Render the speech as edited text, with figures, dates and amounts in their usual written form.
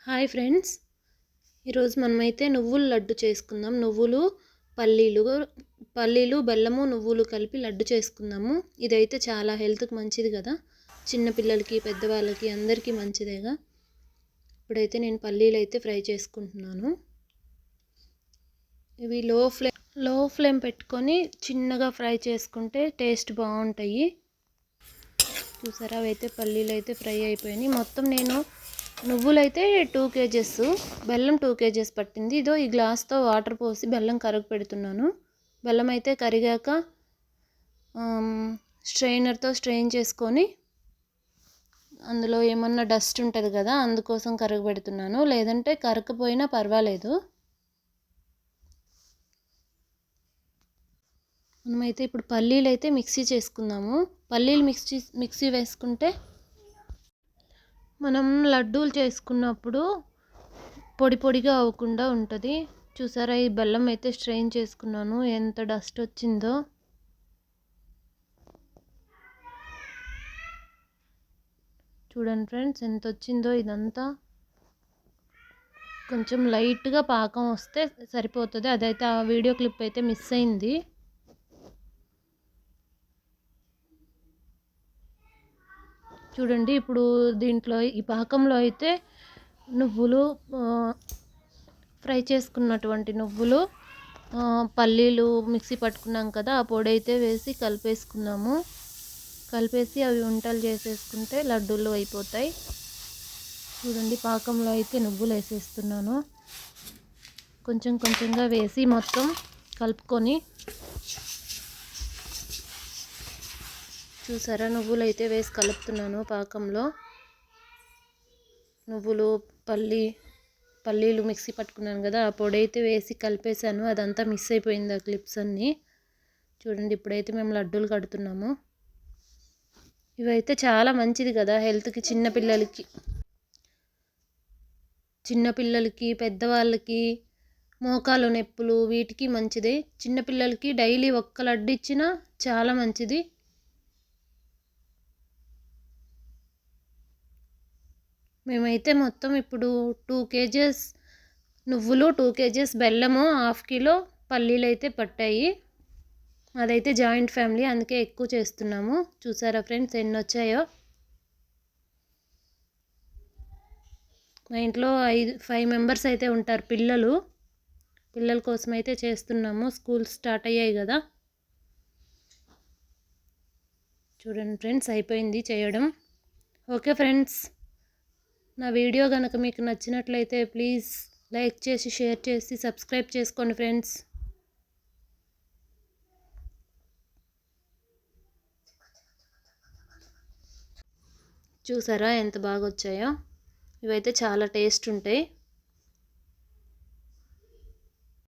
Hi friends, ఈరోజు మనమైతే నువ్వుల లడ్డు చేసుకుందాం. పల్లీలు, బెల్లము, నువ్వులు కలిపి లడ్డు చేసుకుందాము. ఇదైతే చాలా హెల్త్కి మంచిది కదా, చిన్నపిల్లలకి పెద్దవాళ్ళకి అందరికీ మంచిదేగా. ఇప్పుడైతే నేను పల్లీలు అయితే ఫ్రై చేసుకుంటున్నాను. ఇవి లో ఫ్లేమ్ పెట్టుకొని చిన్నగా ఫ్రై చేసుకుంటే టేస్ట్ బాగుంటాయి. చూసారా, అవైతే పల్లీలు అయితే ఫ్రై అయిపోయినాయి. మొత్తం నేను నువ్వులైతే 2 kgs, బెల్లం 2 kgs పట్టింది. ఇదో ఈ గ్లాస్తో వాటర్ పోసి బెల్లం కరగ పెడుతున్నాను. బెల్లం అయితే కరిగాక స్ట్రెయినర్తో స్ట్రెయిన్ చేసుకొని అందులో ఏమన్నా డస్ట్ ఉంటుంది కదా, అందుకోసం కరగబెడుతున్నాను. లేదంటే కరగకపోయినా పర్వాలేదు. మనమైతే ఇప్పుడు పల్లీలు అయితే మిక్సీ చేసుకుందాము. పల్లీలు మిక్సీ వేసుకుంటే మనం లడ్డూలు చేసుకున్నప్పుడు పొడి పొడిగా అవ్వకుండా ఉంటుంది. చూసారా, ఈ బెల్లం అయితే స్ట్రెయిన్ చేసుకున్నాను. ఎంత డస్ట్ వచ్చిందో. చూడండి ఫ్రెండ్స్, ఎంత వచ్చిందో. ఇదంతా కొంచెం లైట్గా పాకం వస్తే సరిపోతుంది. అదైతే ఆ వీడియో క్లిప్ అయితే మిస్ అయింది. చూడండి, ఇప్పుడు దీంట్లో ఈ పాకంలో అయితే నువ్వులు, ఫ్రై చేసుకున్నటువంటి నువ్వులు, పల్లీలు మిక్సీ పట్టుకున్నాం కదా, ఆ పొడి అయితే వేసి కలిపేసుకున్నాము. కలిపేసి అవి వంటలు చేసేసుకుంటే లడ్డూలు అయిపోతాయి. చూడండి, పాకంలో అయితే నువ్వులు వేసేస్తున్నాను. కొంచెం కొంచెంగా వేసి మొత్తం కలుపుకొని, చూసారా, నువ్వులు అయితే వేసి కలుపుతున్నాను పాకంలో. నువ్వులు, పల్లీలు మిక్సీ పట్టుకున్నాను కదా, ఆ పొడి అయితే వేసి కలిపేశాను. అదంతా మిస్ అయిపోయింది, ఆ క్లిప్స్ అన్నీ. చూడండి, ఇప్పుడైతే మేము లడ్డూలు కడుతున్నాము. ఇవైతే చాలా మంచిది కదా హెల్త్కి. చిన్నపిల్లలకి పెద్దవాళ్ళకి మోకాలు నొప్పులు వీటికి మంచిది. చిన్నపిల్లలకి డైలీ ఒక్క లడ్డు ఇచ్చినా చాలా మంచిది. మేమైతే మొత్తం ఇప్పుడు 2 kgs నువ్వులు, 2 kgs బెల్లము, 1/2 kg పల్లీలు అయితే పట్టాయి. అదైతే జాయింట్ ఫ్యామిలీ, అందుకే ఎక్కువ చేస్తున్నాము. చూసారా ఫ్రెండ్స్, ఎన్ని వచ్చాయో. మా ఇంట్లో 5 మెంబర్స్ అయితే ఉంటారు. పిల్లల కోసం అయితే చేస్తున్నాము. స్కూల్ స్టార్ట్ అయ్యాయి కదా. చూడండి ఫ్రెండ్స్, అయిపోయింది చేయడం. ఓకే ఫ్రెండ్స్, నా వీడియో కనుక మీకు నచ్చినట్లయితే ప్లీజ్ లైక్ చేసి, షేర్ చేసి, సబ్స్క్రైబ్ చేసుకోండి ఫ్రెండ్స్. చూసారా ఎంత బాగా వచ్చాయో. ఇవైతే చాలా టేస్ట్ ఉంటాయి.